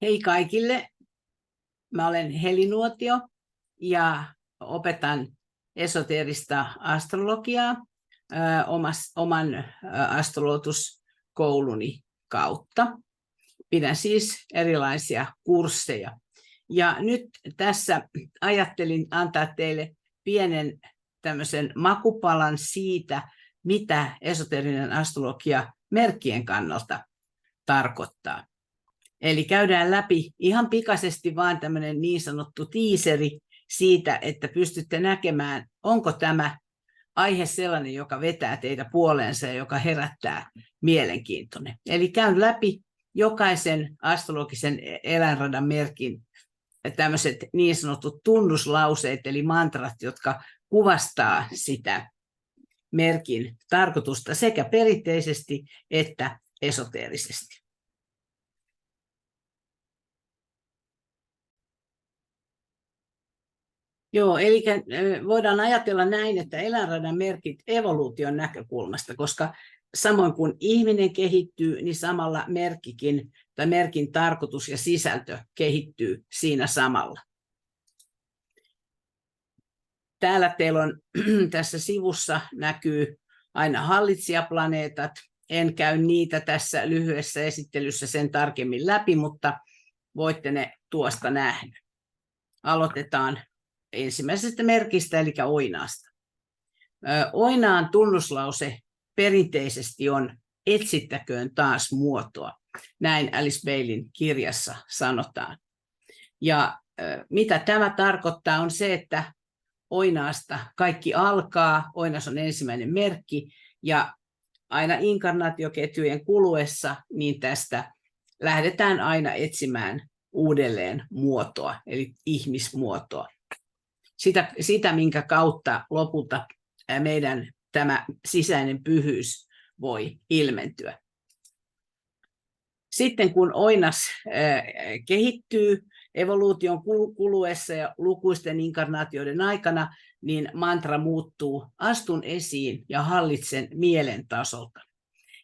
Hei kaikille, mä olen Heli Nuotio ja opetan esoteerista astrologiaa oman astroloituskouluni kautta. Pidän siis erilaisia kursseja. Ja nyt tässä ajattelin antaa teille pienen tämmöisen makupalan siitä, mitä esoteerinen astrologia merkkien kannalta tarkoittaa. Eli käydään läpi ihan pikaisesti vaan tämmöinen niin sanottu tiiseri siitä, että pystytte näkemään, onko tämä aihe sellainen, joka vetää teitä puoleensa ja joka herättää mielenkiintonne. Eli käyn läpi jokaisen astrologisen eläinradan merkin tämmöiset niin sanotut tunnuslauseet, eli mantrat, jotka kuvastaa sitä merkin tarkoitusta sekä perinteisesti että esoteerisesti. Joo, eli voidaan ajatella näin, että eläinradan merkit evoluution näkökulmasta, koska samoin kuin ihminen kehittyy, niin samalla merkkikin tai merkin tarkoitus ja sisältö kehittyy siinä samalla. Täällä teillä on tässä sivussa näkyy aina hallitsijaplaneetat. En käy niitä tässä lyhyessä esittelyssä sen tarkemmin läpi, mutta voitte ne tuosta nähdä. Aloitetaan ensimmäisestä merkistä, eli oinaasta. Oinaan tunnuslause perinteisesti on etsittäköön taas muotoa. Näin Alice Bailyn kirjassa sanotaan. Ja mitä tämä tarkoittaa on se, että oinaasta kaikki alkaa, oinas on ensimmäinen merkki, ja aina inkarnaatioketjujen kuluessa niin tästä lähdetään aina etsimään uudelleen muotoa, eli ihmismuotoa. Sitä, minkä kautta lopulta meidän tämä sisäinen pyhyys voi ilmentyä. Sitten kun oinas kehittyy evoluution kuluessa ja lukuisten inkarnaatioiden aikana, niin mantra muuttuu astun esiin ja hallitsen mielen tasolta.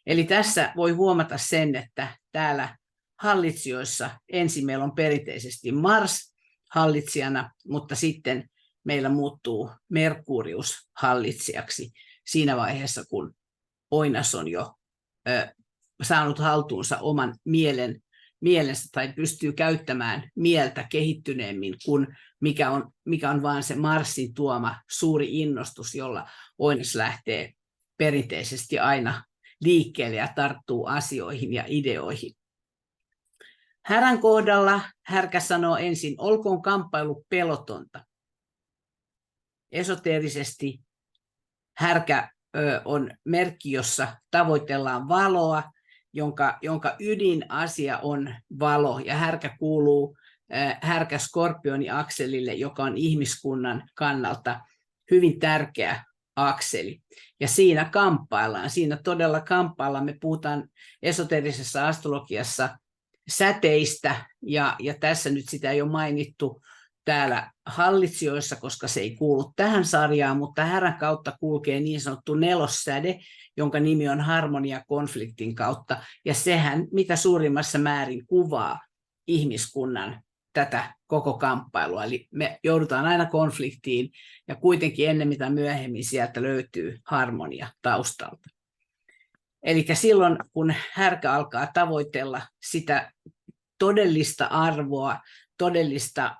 Eli tässä voi huomata sen, että täällä hallitsijoissa ensin meillä on perinteisesti Mars hallitsijana, mutta sitten meillä muuttuu Merkurius hallitsijaksi siinä vaiheessa, kun oinas on jo saanut haltuunsa oman mielensä tai pystyy käyttämään mieltä kehittyneemmin kuin mikä on vain se Marsin tuoma suuri innostus, jolla oinas lähtee perinteisesti aina liikkeelle ja tarttuu asioihin ja ideoihin. Härän kohdalla härkä sanoo ensin, olkoon kamppailu pelotonta. Esoteerisesti härkä on merkki, jossa tavoitellaan valoa, jonka ydinasia on valo, ja härkä kuuluu härkä-skorpioni-akselille, joka on ihmiskunnan kannalta hyvin tärkeä akseli. Ja siinä kamppaillaan, siinä todella kamppaillaan. Me puhutaan esoteerisessa astrologiassa säteistä, ja tässä nyt sitä ei ole mainittu täällä hallitsijoissa, koska se ei kuulu tähän sarjaan, mutta härän kautta kulkee niin sanottu nelossäde, jonka nimi on harmonia konfliktin kautta, ja sehän mitä suurimmassa määrin kuvaa ihmiskunnan tätä koko kamppailua, eli me joudutaan aina konfliktiin, ja kuitenkin ennen mitä myöhemmin sieltä löytyy harmonia taustalta. Eli silloin, kun härkä alkaa tavoitella sitä todellista arvoa, todellista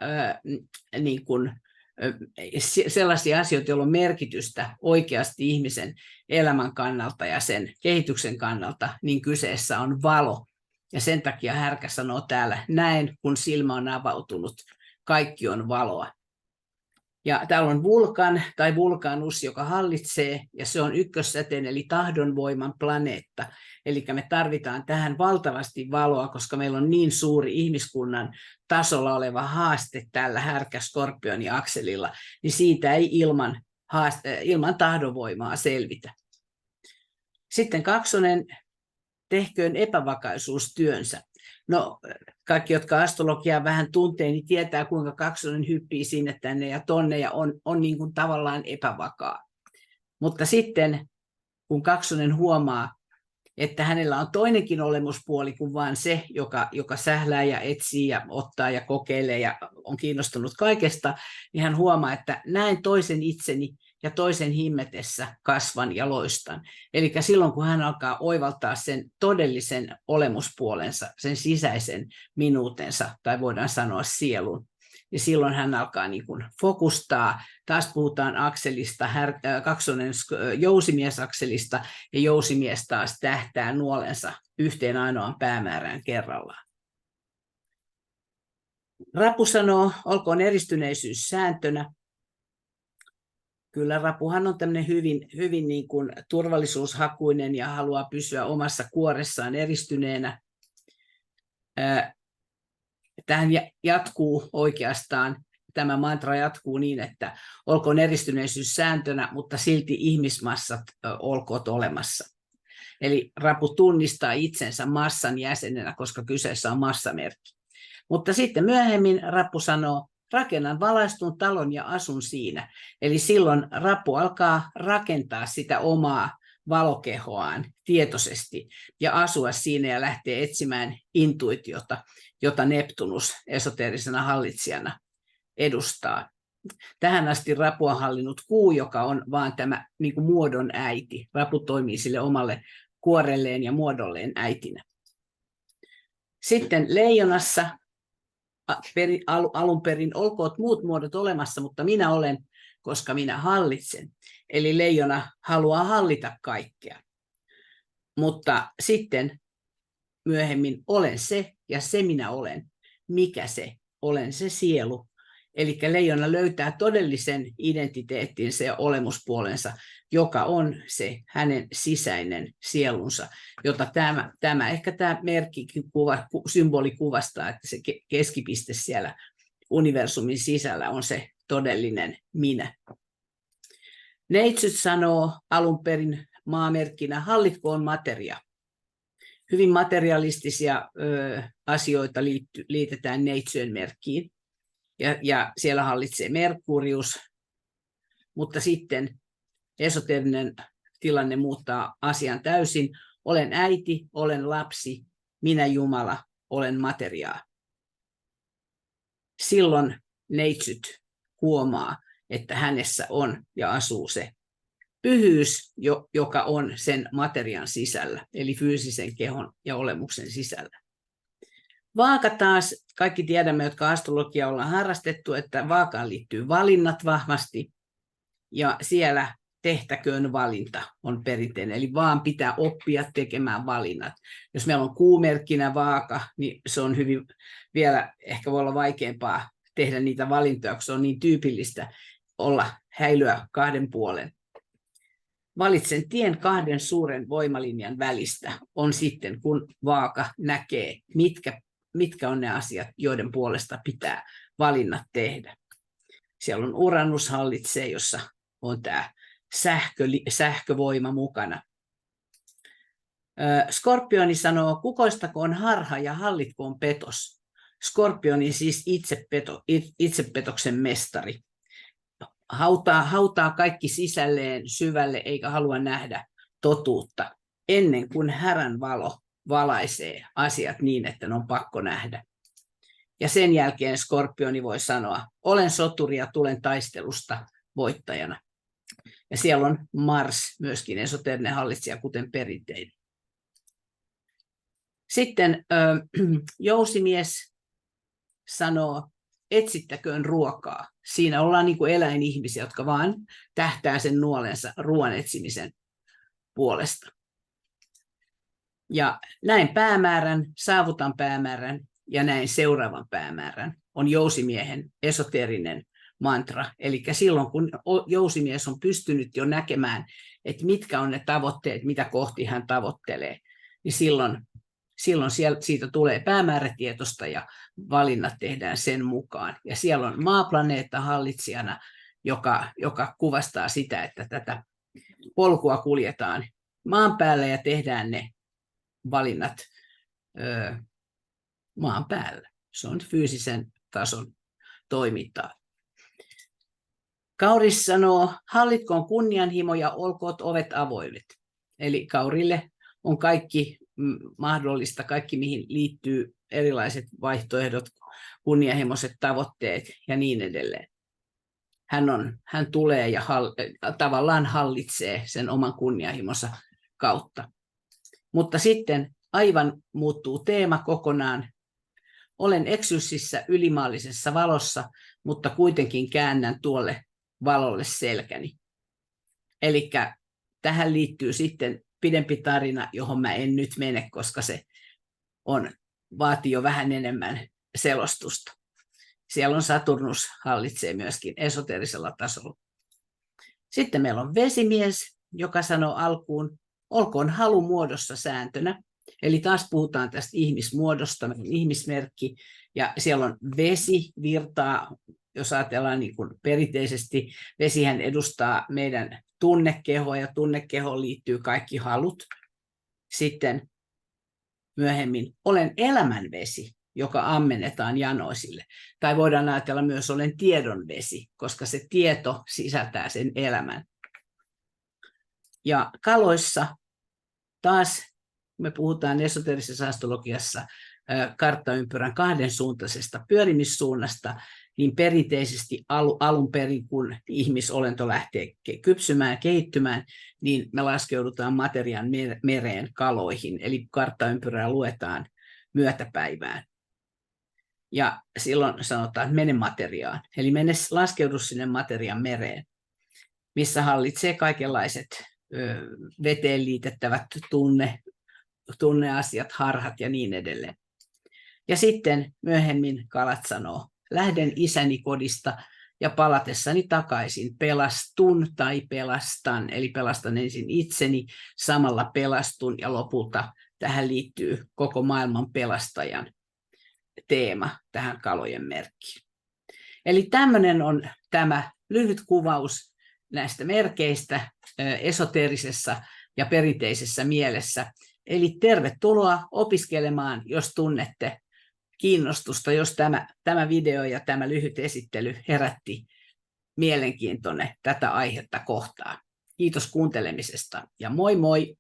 sellaisia asioita, joilla on merkitystä oikeasti ihmisen elämän kannalta ja sen kehityksen kannalta, niin kyseessä on valo. Ja sen takia härkä sanoo täällä, näin kun silmä on avautunut, kaikki on valoa. Ja täällä on Vulkan tai Vulkanus, joka hallitsee, ja se on ykkössäteen eli tahdonvoiman planeetta. Eli me tarvitaan tähän valtavasti valoa, koska meillä on niin suuri ihmiskunnan tasolla oleva haaste tällä härkä-skorpioni-akselilla, niin siitä ei ilman tahdonvoimaa selvitä. Sitten kaksonen, tehköön epävakaisuus työnsä. No, kaikki, jotka astrologiaa vähän tuntee, niin tietää, kuinka kaksonen hyppii sinne tänne ja tonne ja on niin kuin tavallaan epävakaa. Mutta sitten, kun kaksonen huomaa, että hänellä on toinenkin olemuspuoli kuin vain se, joka sählää ja etsii ja ottaa ja kokeilee ja on kiinnostunut kaikesta, niin hän huomaa, että näen toisen itseni ja toisen himmetessä kasvan ja loistan. Eli silloin, kun hän alkaa oivaltaa sen todellisen olemuspuolensa, sen sisäisen minuutensa, tai voidaan sanoa sielun, niin silloin hän alkaa niin kuin fokustaa. Taas puhutaan akselista, kaksonen jousimiesakselista, ja jousimies taas tähtää nuolensa yhteen ainoaan päämäärään kerrallaan. Rapu sanoo, olkoon eristyneisyys sääntönä. Kyllä Rapuhan on tämmöinen hyvin niin kuin turvallisuushakuinen ja haluaa pysyä omassa kuoressaan eristyneenä. Tähän jatkuu oikeastaan, tämä mantra jatkuu niin, että olkoon eristyneisyys sääntönä, mutta silti ihmismassat olkoot olemassa. Eli Rapu tunnistaa itsensä massan jäsenenä, koska kyseessä on massamerkki. Mutta sitten myöhemmin Rapu sanoo, rakennan valaistun talon ja asun siinä. Eli silloin Rapu alkaa rakentaa sitä omaa valokehoaan tietoisesti ja asua siinä ja lähtee etsimään intuitiota, jota Neptunus esoteerisena hallitsijana edustaa. Tähän asti Rapua on hallinnut kuu, joka on vaan tämä niin kuin muodon äiti. Rapu toimii sille omalle kuorelleen ja muodolleen äitinä. Sitten leijonassa alun perin olkoot muut muodot olemassa, mutta minä olen, koska minä hallitsen. Eli leijona haluaa hallita kaikkea. Mutta sitten myöhemmin olen se ja se minä olen. Mikä se? Olen se sielu. Eli leijona löytää todellisen identiteettinsä ja olemuspuolensa, joka on se hänen sisäinen sielunsa, jota tämä merkkikin symboli kuvastaa, että se keskipiste siellä universumin sisällä on se todellinen minä. Neitsyt sanoo alun perin maamerkkinä, hallitkoon materia. Hyvin materialistisia asioita liitetään neitsyön merkkiin. Ja siellä hallitsee Merkurius, mutta sitten esoteerinen tilanne muuttaa asian täysin. Olen äiti, olen lapsi, minä Jumala, olen materiaa. Silloin neitsyt huomaa, että hänessä on ja asuu se pyhyys, joka on sen materian sisällä, eli fyysisen kehon ja olemuksen sisällä. Vaaka taas, kaikki tiedämme, jotka astrologiaa ollaan harrastettu, että vaakaan liittyy valinnat vahvasti, ja siellä tehtäköön valinta on perinteinen, eli vaan pitää oppia tekemään valinnat. Jos meillä on kuumerkkinä vaaka, niin se on vielä ehkä voi olla vaikeampaa tehdä niitä valintoja, kun se on niin tyypillistä olla häilyä kahden puolen. Valitsen tien kahden suuren voimalinjan välistä on sitten, kun vaaka näkee, mitkä on ne asiat, joiden puolesta pitää valinnat tehdä. Siellä on Uranus hallitsee, jossa on tämä sähkövoima mukana. Skorpioni sanoo, kukoistakoon harha ja hallitkoon petos. Skorpioni siis itsepetoksen mestari. Hautaa kaikki sisälleen syvälle eikä halua nähdä totuutta ennen kuin härän valo valaisee asiat niin, että ne on pakko nähdä. Ja sen jälkeen Skorpioni voi sanoa, olen soturi ja tulen taistelusta voittajana. Ja siellä on Mars, myöskin esoteerinen hallitsija, kuten perinteinen. Sitten jousimies sanoo, etsittäköön ruokaa. Siinä ollaan niin kuin eläinihmisiä, jotka vaan tähtää sen nuolensa ruoan etsimisen puolesta. Ja näin päämäärän, saavutan päämäärän ja näin seuraavan päämäärän on jousimiehen esoteerinen mantra. Eli silloin, kun jousimies on pystynyt jo näkemään, että mitkä on ne tavoitteet, mitä kohti hän tavoittelee, niin silloin siitä tulee päämäärätietoista ja valinnat tehdään sen mukaan. Ja siellä on maaplaneetta hallitsijana, joka kuvastaa sitä, että tätä polkua kuljetaan maan päällä ja tehdään ne valinnat maan päällä. Se on fyysisen tason toimintaa. Kauris sanoo, hallitkoon kunnianhimo ja olkoot ovet avoimet. Eli Kaurille on kaikki mahdollista, kaikki mihin liittyy erilaiset vaihtoehdot, kunnianhimoiset tavoitteet ja niin edelleen. Hän tulee ja tavallaan hallitsee sen oman kunnianhimonsa kautta. Mutta sitten aivan muuttuu teema kokonaan. Olen eksyssissä ylimaallisessa valossa, mutta kuitenkin käännän tuolle valolle selkäni. Eli tähän liittyy sitten pidempi tarina, johon mä en nyt mene, koska se vaatii jo vähän enemmän selostusta. Siellä on Saturnus hallitsee myöskin esoteerisella tasolla. Sitten meillä on vesimies, joka sanoo alkuun, olkoon halu muodossa sääntönä. Eli taas puhutaan tästä ihmismuodosta, ihmismerkki, ja siellä on vesi virtaa, jos ajatellaan niin kuin perinteisesti, vesihän edustaa meidän tunnekehoa, ja tunnekehoon liittyy kaikki halut. Sitten myöhemmin olen elämänvesi, joka ammennetaan janoisille. Tai voidaan ajatella myös olen tiedonvesi, koska se tieto sisältää sen elämän. Ja kaloissa taas me puhutaan esoteerisessa astrologiassa karttaympyrän kahdensuuntaisesta pyörimissuunnasta, niin perinteisesti alun perin, kun ihmisolento lähtee kypsymään ja kehittymään, niin me laskeudutaan materian mereen kaloihin, eli karttaympyrää luetaan myötäpäivään. Ja silloin sanotaan, että mene materiaan, eli laskeudu sinne materian mereen, missä hallitsee kaikenlaiset veteen liitettävät tunneasiat, harhat ja niin edelleen. Ja sitten myöhemmin kalat sanoo, lähden isäni kodista ja palatessani takaisin pelastun tai pelastan, eli pelastan ensin itseni, samalla pelastun ja lopulta tähän liittyy koko maailman pelastajan teema tähän kalojen merkkiin. Eli tämmöinen on tämä lyhyt kuvaus näistä merkeistä esoteerisessa ja perinteisessä mielessä. Eli tervetuloa opiskelemaan, jos tunnette kiinnostusta, jos tämä video ja tämä lyhyt esittely herätti mielenkiintonne tätä aihetta kohtaan. Kiitos kuuntelemisesta ja moi moi!